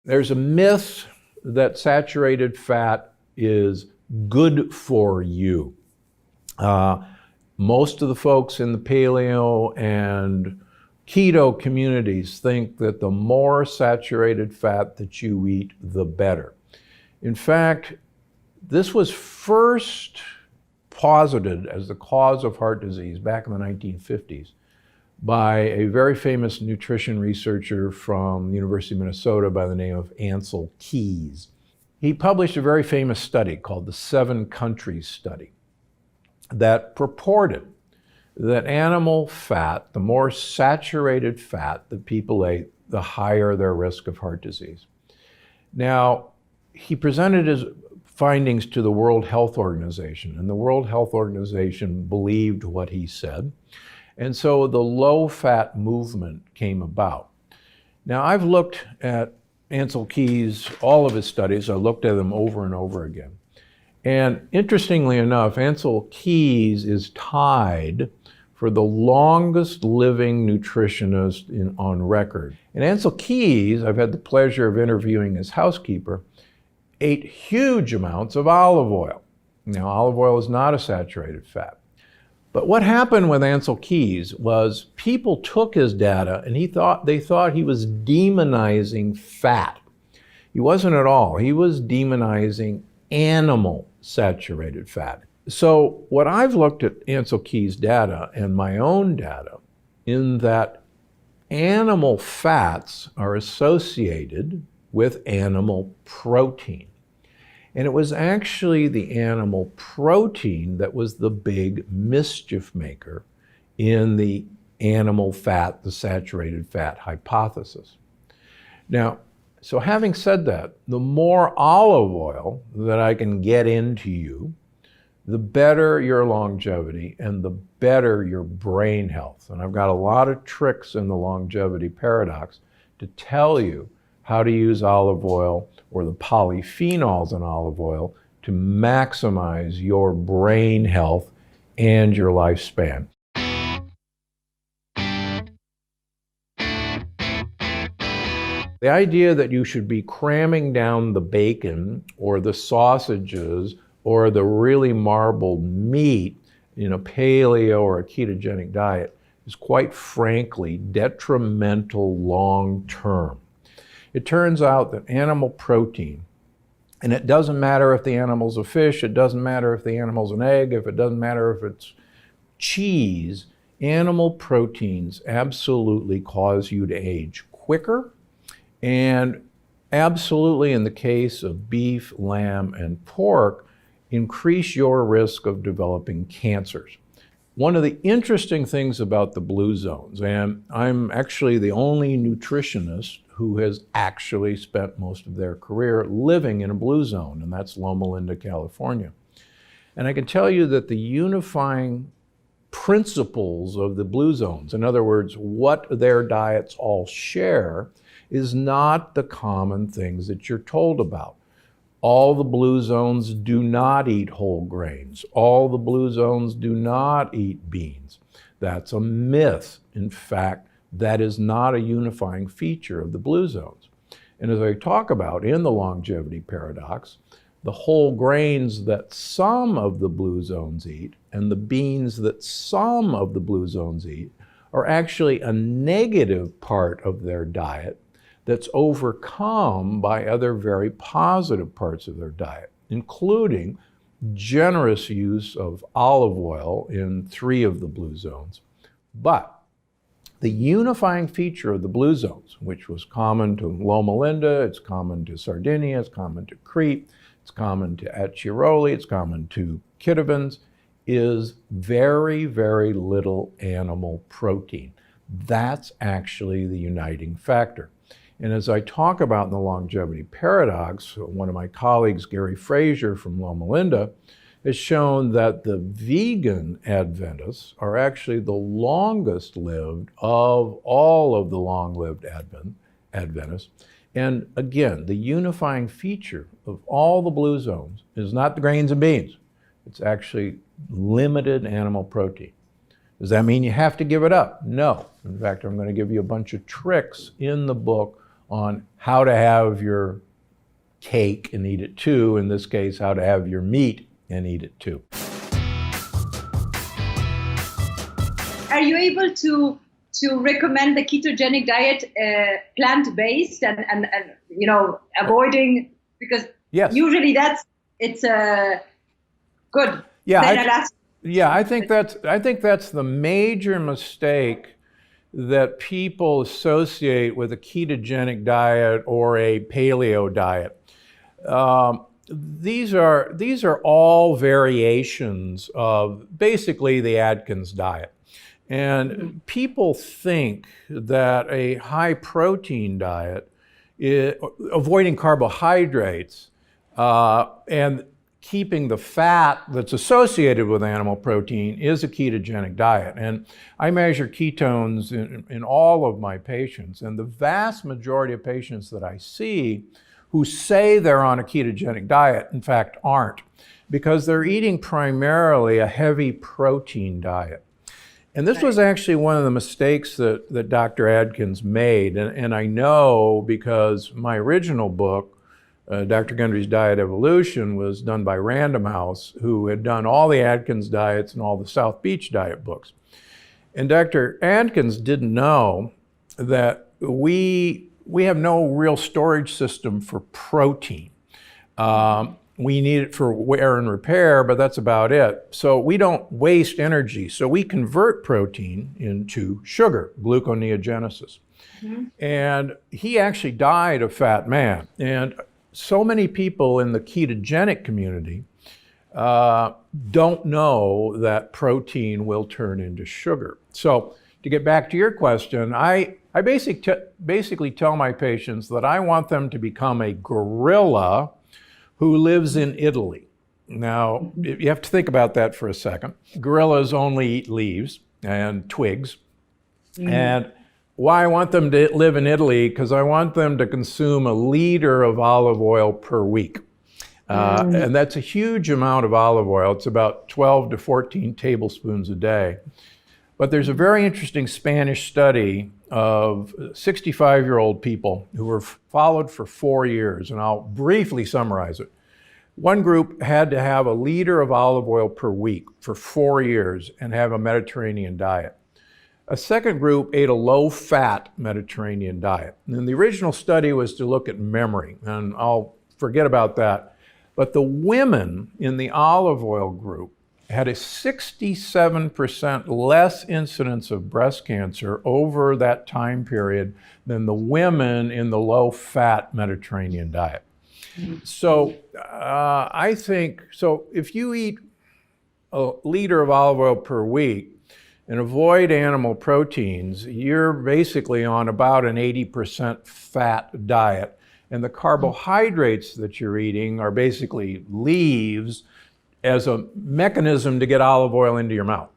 There's a myth that saturated fat is good for you. Most of the folks in the paleo and keto communities think that the more saturated fat that you eat, the better. In fact, this was first posited as the cause of heart disease back in the 1950s by a very famous nutrition researcher from the University of Minnesota by the name of Ancel Keys. He published a very famous study called the 7 Countries Study that purported that animal fat, the more saturated fat that people ate, the higher their risk of heart disease. Now, he presented his findings to the World Health Organization, and the World Health Organization believed what he said. And so the low-fat movement came about. Now, I've looked at Ancel Keys, all of his studies. I looked at them over and over again. And interestingly enough, Ancel Keys is tied for the longest living nutritionist on record. And Ancel Keys, I've had the pleasure of interviewing his housekeeper, ate huge amounts of olive oil. Now, olive oil is not a saturated fat. But what happened with Ancel Keys was people took his data and they thought he was demonizing fat. He wasn't at all. He was demonizing animal saturated fat. So what I've looked at Ancel Keys' data and my own data in that animal fats are associated with animal protein. And it was actually the animal protein that was the big mischief maker in the animal fat, the saturated fat hypothesis. Now, so having said that, the more olive oil that I can get into you, the better your longevity and the better your brain health. And I've got a lot of tricks in the longevity paradox to tell you how to use olive oil or the polyphenols in olive oil to maximize your brain health and your lifespan. The idea that you should be cramming down the bacon or the sausages or the really marbled meat in a paleo or a ketogenic diet is quite frankly detrimental long term. It turns out that animal protein, and it doesn't matter if the animal's a fish, it doesn't matter if the animal's an egg, if it doesn't matter if it's cheese, animal proteins absolutely cause you to age quicker, and absolutely in the case of beef, lamb, and pork, increase your risk of developing cancers. One of the interesting things about the blue zones, and I'm actually the only nutritionist who has actually spent most of their career living in a blue zone, and that's Loma Linda, California. And I can tell you that the unifying principles of the blue zones, in other words, what their diets all share, is not the common things that you're told about. All the blue zones do not eat whole grains. All the blue zones do not eat beans. That's a myth. In fact, that is not a unifying feature of the blue zones. And as I talk about in the longevity paradox, the whole grains that some of the blue zones eat and the beans that some of the blue zones eat are actually a negative part of their diet that's overcome by other very positive parts of their diet, including generous use of olive oil in 3 of the blue zones. But the unifying feature of the blue zones, which was common to Loma Linda, it's common to Sardinia, it's common to Crete, it's common to Acciaroli, it's common to Kitovans, is very, very little animal protein. That's actually the uniting factor. And as I talk about in the longevity paradox, one of my colleagues, Gary Frazier from Loma Linda, has shown that the vegan Adventists are actually the longest lived of all of the long-lived Adventists. And again, the unifying feature of all the blue zones is not the grains and beans. It's actually limited animal protein. Does that mean you have to give it up? No. In fact, I'm going to give you a bunch of tricks in the book on how to have your cake and eat it too. In this case, how to have your meat and eat it too. Are you able to recommend the ketogenic diet plant-based and avoiding, because yes, usually it's good. Yeah, I think that's the major mistake that people associate with a ketogenic diet or a paleo diet. These are all variations of basically the Atkins diet. And people think that a high protein diet, avoiding carbohydrates and keeping the fat that's associated with animal protein, is a ketogenic diet. And I measure ketones in all of my patients, and the vast majority of patients that I see who say they're on a ketogenic diet, in fact, aren't, because they're eating primarily a heavy protein diet. And this was actually one of the mistakes that Dr. Atkins made. And I know because my original book, Dr. Gundry's Diet Evolution, was done by Random House, who had done all the Atkins diets and all the South Beach diet books. And Dr. Atkins didn't know that we have no real storage system for protein. We need it for wear and repair, but that's about it. So we don't waste energy. So we convert protein into sugar, gluconeogenesis. Mm-hmm. And he actually died a fat man. And so many people in the ketogenic community don't know that protein will turn into sugar. So to get back to your question, I basically tell my patients that I want them to become a gorilla who lives in Italy. Now, you have to think about that for a second. Gorillas only eat leaves and twigs. Mm. And why I want them to live in Italy? Because I want them to consume 1 liter of olive oil per week. And that's a huge amount of olive oil. It's about 12 to 14 tablespoons a day. But there's a very interesting Spanish study of 65-year-old people who were followed for 4 years, and I'll briefly summarize it. One group had to have 1 liter of olive oil per week for 4 years and have a Mediterranean diet. A second group ate a low-fat Mediterranean diet. And the original study was to look at memory, and I'll forget about that. But the women in the olive oil group had a 67% less incidence of breast cancer over that time period than the women in the low-fat Mediterranean diet. So I think, so if you eat 1 liter of olive oil per week and avoid animal proteins, you're basically on about an 80% fat diet. And the carbohydrates that you're eating are basically leaves as a mechanism to get olive oil into your mouth.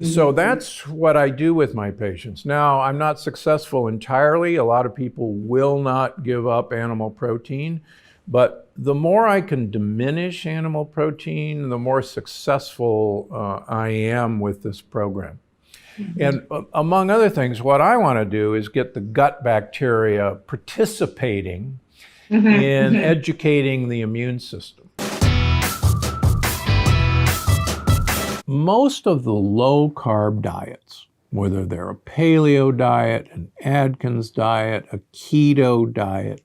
So that's what I do with my patients. Now, I'm not successful entirely. A lot of people will not give up animal protein, but the more I can diminish animal protein, the more successful I am with this program. And among other things, what I want to do is get the gut bacteria participating in educating the immune system. Most of the low-carb diets, whether they're a paleo diet, an Atkins diet, a keto diet,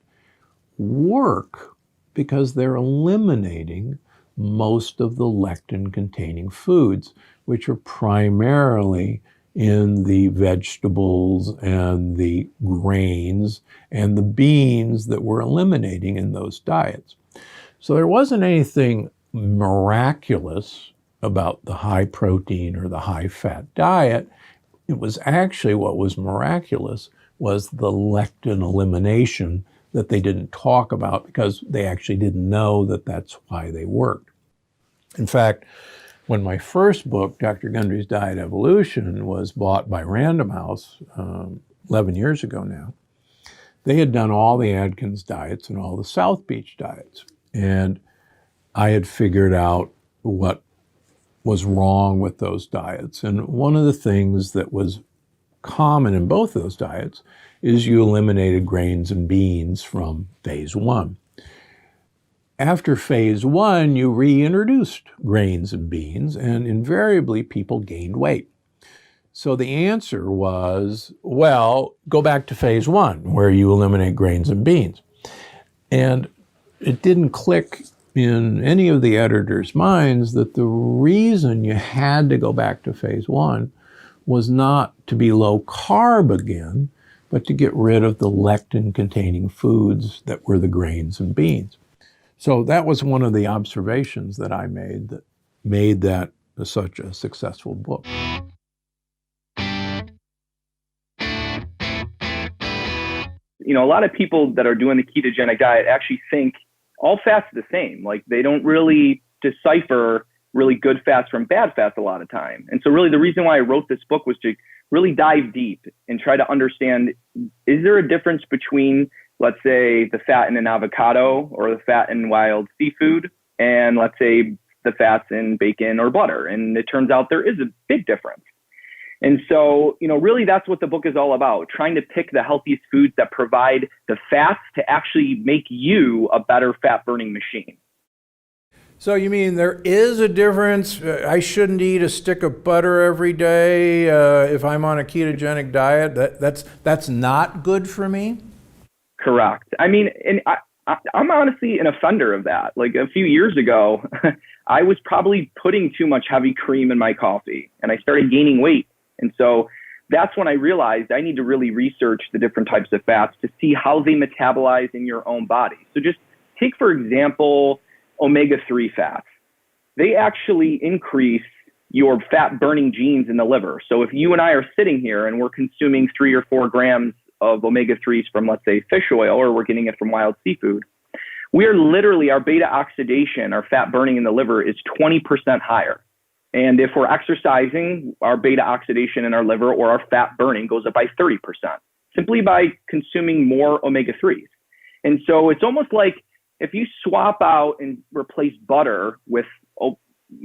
work because they're eliminating most of the lectin-containing foods, which are primarily in the vegetables and the grains and the beans that we're eliminating in those diets. So there wasn't anything miraculous about the high protein or the high fat diet. It was actually what was miraculous was the lectin elimination that they didn't talk about because they actually didn't know that that's why they worked. In fact, when my first book, Dr. Gundry's Diet Evolution, was bought by Random House 11 years ago now, they had done all the Atkins diets and all the South Beach diets. And I had figured out what was wrong with those diets. And one of the things that was common in both those diets is you eliminated grains and beans from phase 1. After phase 1, you reintroduced grains and beans, and invariably people gained weight. So the answer was, well, go back to phase 1 where you eliminate grains and beans. And it didn't click in any of the editors' minds that the reason you had to go back to phase 1 was not to be low carb again, but to get rid of the lectin-containing foods that were the grains and beans. So that was one of the observations that I made that such a successful book. You know, a lot of people that are doing the ketogenic diet actually think all fats are the same. Like they don't really decipher really good fats from bad fats a lot of time. And so really the reason why I wrote this book was to really dive deep and try to understand, is there a difference between, let's say, the fat in an avocado or the fat in wild seafood and let's say the fats in bacon or butter? And it turns out there is a big difference. And so, you know, really that's what the book is all about, trying to pick the healthiest foods that provide the fats to actually make you a better fat burning machine. So you mean there is a difference? I shouldn't eat a stick of butter every day if I'm on a ketogenic diet? That's not good for me? Correct. I mean, and I'm honestly an offender of that. Like a few years ago, I was probably putting too much heavy cream in my coffee and I started gaining weight. And so that's when I realized I need to really research the different types of fats to see how they metabolize in your own body. So just take, for example, omega-3 fats. They actually increase your fat burning genes in the liver. So if you and I are sitting here and we're consuming 3 or 4 grams of omega-3s from, let's say, fish oil, or we're getting it from wild seafood, we are literally, our beta oxidation, our fat burning in the liver is 20% higher. And if we're exercising, our beta oxidation in our liver or our fat burning goes up by 30% simply by consuming more omega-3s. And so it's almost like if you swap out and replace butter with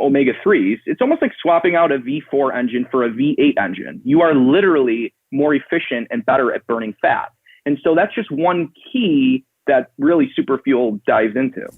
omega-3s, it's almost like swapping out a V4 engine for a V8 engine. You are literally more efficient and better at burning fat. And so that's just one key that really Superfuel dives into.